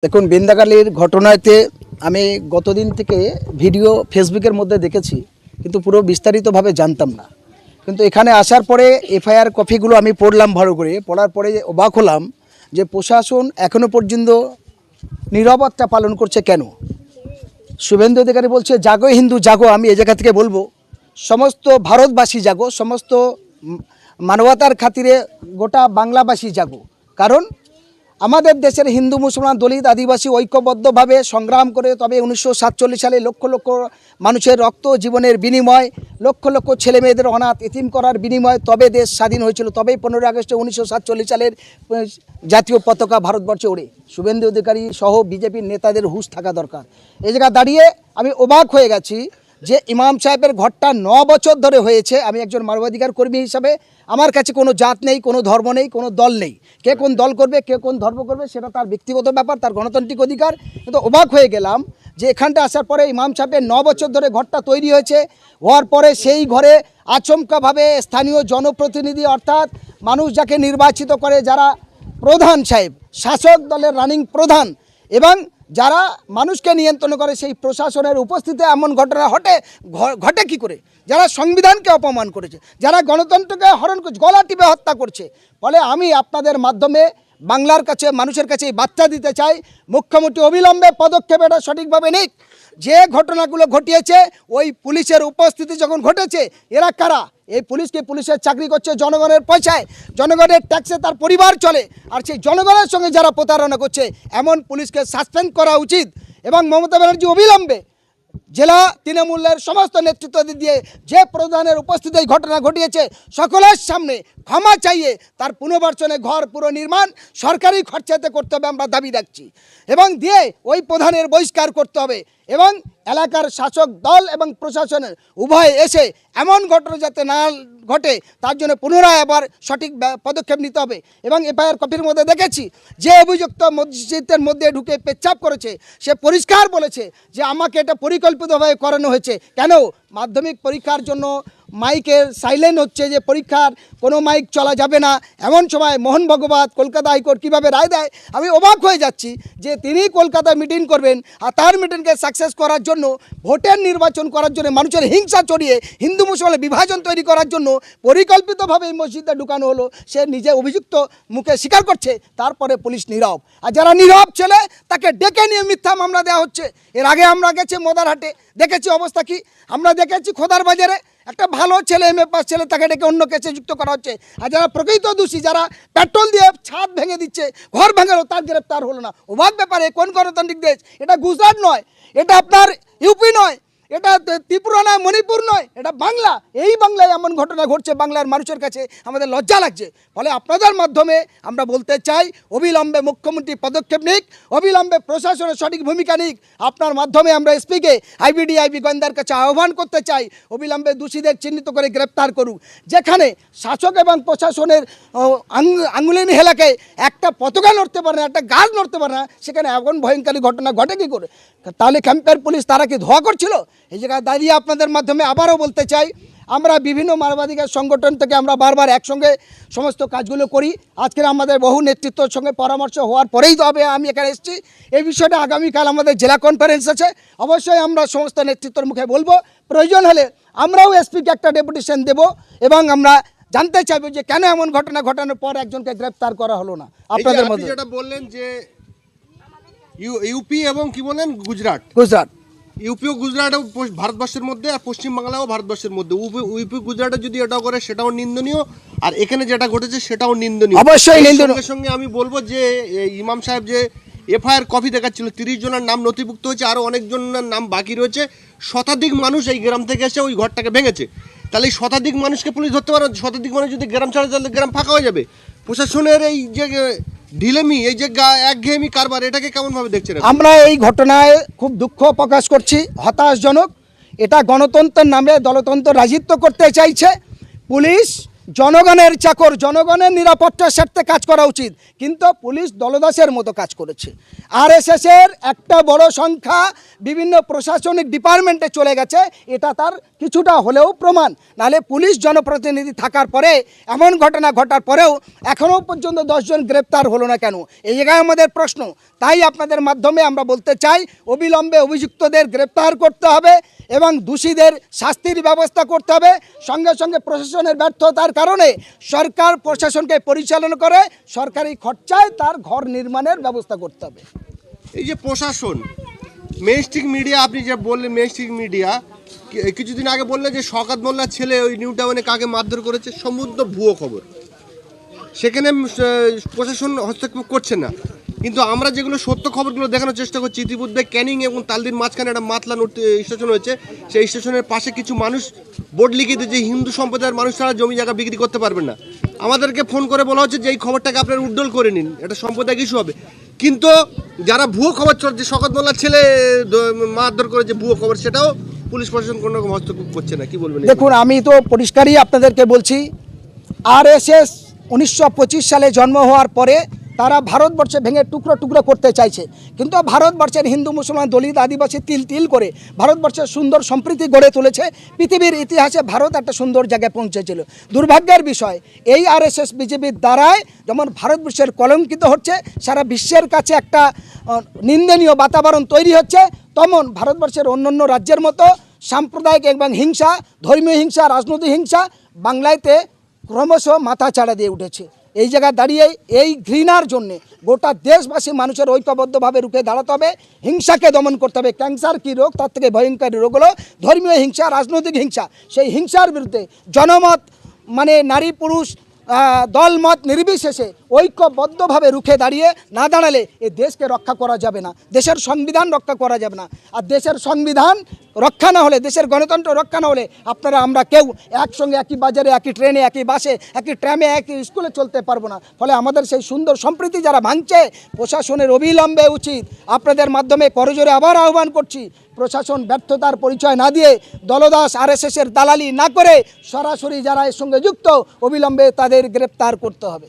দেখুন, বিন্দাকালীর ঘটনাতে আমি গতদিন থেকে ভিডিও ফেসবুকের মধ্যে দেখেছি, কিন্তু পুরো বিস্তারিতভাবে জানতাম না। কিন্তু এখানে আসার পরে এফআইআর কপিগুলো আমি পড়লাম, ভালো করে পড়ার পরে অবাক হলাম যে প্রশাসন এখনও পর্যন্ত নীরবতা পালন করছে কেন। শুভেন্দু অধিকারী বলছে জাগো হিন্দু জাগো। আমি এই জায়গা থেকে বলবো সমস্ত ভারতবাসী জাগো, সমস্ত মানবতার খাতিরে গোটা বাংলাবাসী জাগো। কারণ আমাদের দেশের হিন্দু মুসলমান দলিত আদিবাসী ঐক্যবদ্ধভাবে সংগ্রাম করে তবে 1947 সালে লক্ষ লক্ষ মানুষের রক্ত জীবনের বিনিময়, লক্ষ লক্ষ ছেলে মেয়েদের অনাথ এতিম করার বিনিময় তবে দেশ স্বাধীন হয়েছিল। তবেই 15 আগস্টে 1947 সালের জাতীয় পতাকা ভারতবর্ষে ওড়ে। শুভেন্দু অধিকারী সহ বিজেপির নেতাদের হুঁশ থাকা দরকার। এই জায়গা দাঁড়িয়ে আমি অবাক হয়ে গেছি যে ইমাম সাহেবের ঘরটা 9 বছর ধরে হয়েছে। আমি একজন মানবাধিকার কর্মী হিসাবে আমার কাছে কোনো জাত নেই, কোনো ধর্ম নেই, কোনো দল নেই। কে কোন দল করবে, কে কোন ধর্ম করবে সেটা তার ব্যক্তিগত ব্যাপার, তার গণতান্ত্রিক অধিকার। কিন্তু অবাক হয়ে গেলাম যে এখানটা আসার পরে ইমাম সাহেবের 9 বছর ধরে ঘরটা তৈরি হয়েছে। হওয়ার পরে সেই ঘরে আচমকাভাবে স্থানীয় জনপ্রতিনিধি অর্থাৎ মানুষ যাকে নির্বাচিত করে, যারা প্রধান সাহেব, শাসক দলের রানিং প্রধান এবং যারা মানুষকে নিয়ন্ত্রণ করে, সেই প্রশাসনের উপস্থিতিতে এমন ঘটনা ঘটে কি করে? যারা সংবিধানকে অপমান করেছে, যারা গণতন্ত্রকে হরণ করছে, গলা টিপে হত্যা করছে। ফলে আমি আপনাদের মাধ্যমে বাংলার কাছে, মানুষের কাছে বার্তা দিতে চাই, মুখ্যমন্ত্রী অবিলম্বে পদক্ষেপ এটা সঠিকভাবে নিক। যে ঘটনাগুলো ঘটিয়েছে ওই পুলিশের উপস্থিতি যখন ঘটেছে, এরা কারা? এই পুলিশকে, পুলিশের চাকরি করছে জনগণের পয়সায়, জনগণের ট্যাক্সে তার পরিবার চলে। আর সেই জনগণের সঙ্গে যারা প্রতারণা করছে এমন পুলিশকে সাসপেন্ড করা উচিত। এবং মমতা ব্যানার্জি অবিলম্বে জেলা তৃণমূলের সমস্ত নেতৃত্ব দিয়ে যে প্রধানের উপস্থিতি এই ঘটনা ঘটিয়েছে সকলের সামনে ক্ষমা চাইয়ে তার পুনর্বাসনে ঘর পুনর্নির্মাণ সরকারি খরচাতে করতে হবে আমরা দাবি রাখছি। এবং দিয়ে ওই প্রধানের বহিষ্কার করতে হবে এবং এলাকার শাসক দল এবং প্রশাসনের উভয় এসে এমন ঘটনা যাতে না ঘটে তার জন্য পুনরায় আবার সঠিক পদক্ষেপ নিতে হবে। এবং এফআইআর কপির মধ্যে দেখেছি যে অভিযুক্ত মসজিদের মধ্যে ঢুকে পেচ্ছাপ করেছে, সে পরিষ্কার বলেছে যে আমাকে এটা পরিকল্পিতভাবে করানো হয়েছে। কেন? মাধ্যমিক পরীক্ষার জন্য মাইকের সাইলেন্ট হচ্ছে, যে পরীক্ষার কোনো মাইক চলা যাবে না, এমন সময় মোহন ভগবত কলকাতা হাইকোর্ট কীভাবে রায় দেয় আমি অবাক হয়ে যাচ্ছি যে তিনি কলকাতায় মিটিং করবেন আর তার মিটিংকে সাকসেস করার জন্য, ভোটের নির্বাচন করার জন্য মানুষের হিংসা চড়িয়ে হিন্দু মুসলমানের বিভাজন তৈরি করার জন্য পরিকল্পিতভাবে এই মসজিদে ঢুকানো হলো। সে নিজে অভিযুক্ত মুখে স্বীকার করছে, তারপরে পুলিশ নীরব। আর যারা নীরব ছেলে তাকে ডেকে নিয়ে মিথ্যা মামলা দেওয়া হচ্ছে। এর আগে আমরা গেছি মদারহাটে, দেখেছি অবস্থা কি। আমরা দেখেছি খোদার বাজারে একটা ভালো ছেলে, এমএ পাস ছেলে, তাকে ডেকে অন্য কেসে যুক্ত করা হচ্ছে। আর যারা প্রকৃত দোষী, যারা পেট্রোল দিয়ে ছাদ ভেঙে দিচ্ছে, ঘর ভেঙেও তার গ্রেপ্তার হলো না। অবাক ব্যাপারে কোন গণতান্ত্রিক দেশ? এটা গুজরাট নয়, এটা আপনার ইউপি নয়, এটা ত্রিপুরা নয়, মণিপুর নয়, এটা বাংলা। এই বাংলায় এমন ঘটনা ঘটছে, বাংলার মানুষের কাছে আমাদের লজ্জা লাগছে। ফলে আপনাদের মাধ্যমে আমরা বলতে চাই অবিলম্বে মুখ্যমন্ত্রী পদক্ষেপ নিক, অবিলম্বে প্রশাসনের সঠিক ভূমিকা নিক। আপনার মাধ্যমে আমরা এসপিকে, আইবি গোয়েন্দার কাছে আহ্বান করতে চাই অবিলম্বে দোষীদের চিহ্নিত করে গ্রেপ্তার করুক। যেখানে শাসক এবং প্রশাসনের আঙুলিনি এলাকায় একটা পতাকা নড়তে পারে না, একটা গাছ নড়তে পারে না, সেখানে এমন ভয়ঙ্করী ঘটনা ঘটে কী করে? তাহলে ক্যাম্পের পুলিশ তারা কি ধোয়া করছিল? এই জায়গায় দাঁড়িয়ে আপনাদের মাধ্যমে আবারও বলতে চাই, আমরা বিভিন্ন মানবাধিকার সংগঠন থেকে আমরা বারবার একসঙ্গে সমস্ত কাজগুলো করি। আজকের আমাদের বহু নেতৃত্বের সঙ্গে পরামর্শ হওয়ার পরেই তো আমি এখানে এসেছি। এই বিষয়টা আগামীকাল আমাদের জেলা কনফারেন্স আছে, অবশ্যই আমরা সমস্ত নেতৃত্বের মুখে বলবো। প্রয়োজন হলে আমরাও এসপিকে একটা ডেপুটেশন দেব এবং আমরা জানতে চাইবো যে কেন এমন ঘটনা ঘটানোর পর একজনকে গ্রেপ্তার করা হলো না। আপনাদের মধ্যে যেটা বললেন যে ইউপি এবং কি বলেন গুজরাট, ইউপি ও গুজরাটও ভারতবর্ষের মধ্যে, আর পশ্চিমবাংলাও ভারতবর্ষের মধ্যে। ইউপি গুজরাটে যদি এটাও করে সেটাও নিন্দনীয়, আর এখানে যেটা ঘটেছে সেটাও নিন্দনীয়, অবশ্যই নিন্দনীয়। সঙ্গে সঙ্গে আমি বলবো যে ইমাম সাহেব যে এফআইআর কপি দেখাচ্ছিল, 30 জনের নাম নথিভুক্ত হয়েছে, আরও অনেকজনের নাম বাকি রয়েছে। শতাধিক মানুষ এই গ্রাম থেকে এসে ওই ঘরটাকে ভেঙেছে। তাহলে এই শতাধিক মানুষকে পুলিশ ধরতে পারে? শতাধিক মানুষ যদি গ্রাম ছাড়ে তাহলে গ্রাম ফাঁকা হয়ে যাবে। প্রশাসনের এই যে ঢিলেমি, এই যে একঘেয়েমি কারবার, এটাকে কেমনভাবে দেখছেন? আমরা এই ঘটনায় খুব দুঃখ প্রকাশ করছি, হতাশজনক। এটা গণতন্ত্রের নামে দলতন্ত্র রাজত্ব করতে চাইছে। পুলিশ জনগণের চাকর, জনগণের নিরাপত্তার স্বার্থে কাজ করা উচিত, কিন্তু পুলিশ দলদাসের মতো কাজ করেছে। আরএসএসের একটা বড় সংখ্যা বিভিন্ন প্রশাসনিক ডিপার্টমেন্টে চলে গেছে, এটা তার কিছুটা হলেও প্রমাণ, নাহলে পুলিশ জনপ্রতিনিধি থাকার পরে এমন ঘটনা ঘটার পরেও এখনও পর্যন্ত 10 জন গ্রেপ্তার হলো না কেন? এই জায়গায় আমাদের প্রশ্ন। তাই আপনাদের মাধ্যমে আমরা বলতে চাই, অবিলম্বে অভিযুক্তদের গ্রেপ্তার করতে হবে এবং দোষীদের শাস্তির ব্যবস্থা করতে হবে। সঙ্গে সঙ্গে প্রশাসনের ব্যর্থতার কারণে সরকার প্রশাসনকে পরিচালনা করে সরকারি খরচায় তার ঘর নির্মাণের ব্যবস্থা করতে হবে। এই যে প্রশাসন, মেইনস্ট্রিম মিডিয়া, আপনি যে বললেন মেইনস্ট্রিম মিডিয়া কিছুদিন আগে বললেন যে শওকত মোল্লার ছেলে ওই নিউ টাউনে কাকে মারধর করেছে, সমুদ্র ভুয়ো খবর। সেখানে প্রশাসন হস্তক্ষেপ করছে না, কিন্তু আমরা যেগুলো সত্য খবরগুলো দেখানোর চেষ্টা করছি। ইতিমধ্যে ক্যানিং এবং তালদির মাঝখানে একটা মাতলান স্টেশন হয়েছে, সেই স্টেশনের পাশে কিছু মানুষ বোর্ড লিখে দিয়েছে হিন্দু সম্প্রদায়ের মানুষ ছাড়া জমি জায়গা বিক্রি করতে পারবেন না। আমাদেরকে ফোন করে বলা হচ্ছে যে এই খবরটাকে আপনারা উড্ডল করে নিন, এটা সাম্প্রদায়িক ইস্যু হবে। কিন্তু যারা ভুয়ো খবর চলছে, শওকত মোল্লার ছেলে মারধর করেছে ভুয়ো খবর, সেটাও পুলিশ প্রশাসন কোনো রকম হস্তক্ষেপ করছে না। কি বলবেন? দেখুন, আমি তো পরিষ্কারই আপনাদেরকে বলছি, আরএসএস 1925 সালে জন্ম হওয়ার পরে তারা ভারতবর্ষে ভেঙে টুকরো টুকরো করতে চাইছে, কিন্তু ভারতবর্ষের হিন্দু মুসলমান দলিত আদিবাসী তিল তিল করে ভারতবর্ষের সুন্দর সম্প্রীতি গড়ে তুলেছে। পৃথিবীর ইতিহাসে ভারত একটা সুন্দর জায়গায় পৌঁছেছিল। দুর্ভাগ্যের বিষয়, এই আরএসএস বিজেপির দ্বারায় যেমন ভারতবর্ষের কলঙ্কিত হচ্ছে, সারা বিশ্বের কাছে একটা নিন্দনীয় বাতাবরণ তৈরি হচ্ছে, তেমন ভারতবর্ষের অন্যান্য রাজ্যের মতো সাম্প্রদায়িক এবং হিংসা, ধর্মীয় হিংসা, রাজনৈতিক হিংসা বাংলাতে ক্রমশ মাথা চাড়া দিয়ে উঠেছে। এই জায়গায় দাঁড়িয়ে এই ঘৃণার জন্যে গোটা দেশবাসী মানুষের ঐক্যবদ্ধভাবে রুখে দাঁড়াতে হবে, হিংসাকে দমন করতে হবে। ক্যান্সার কী রোগ, তার থেকে ভয়ঙ্কর রোগ হলো ধর্মীয় হিংসা, রাজনৈতিক হিংসা। সেই হিংসার বিরুদ্ধে জনমত মানে নারী পুরুষ দলমত নির্বিশেষে ঐক্যবদ্ধভাবে রুখে দাঁড়িয়ে না দাঁড়ালে এই দেশকে রক্ষা করা যাবে না, দেশের সংবিধান রক্ষা করা যাবে না। আর দেশের সংবিধান রক্ষা না হলে, দেশের গণতন্ত্র রক্ষা না হলে আপনারা আমরা কেউ একসঙ্গে একই বাজারে, একই ট্রেনে, একই বাসে, একই ট্রামে, একই স্কুলে চলতে পারবো না। ফলে আমাদের সেই সুন্দর সম্প্রীতি যারা ভাঙছে, প্রশাসনের অবিলম্বে উচিত, আপনাদের মাধ্যমে করজোরে আবার আহ্বান করছি, প্রশাসন ব্যর্থতার পরিচয় না দিয়ে দলদাস আরএসএসের দালালি না করে সরাসরি যারা এর সঙ্গে যুক্ত অবিলম্বে তাদের গ্রেপ্তার করতে হবে।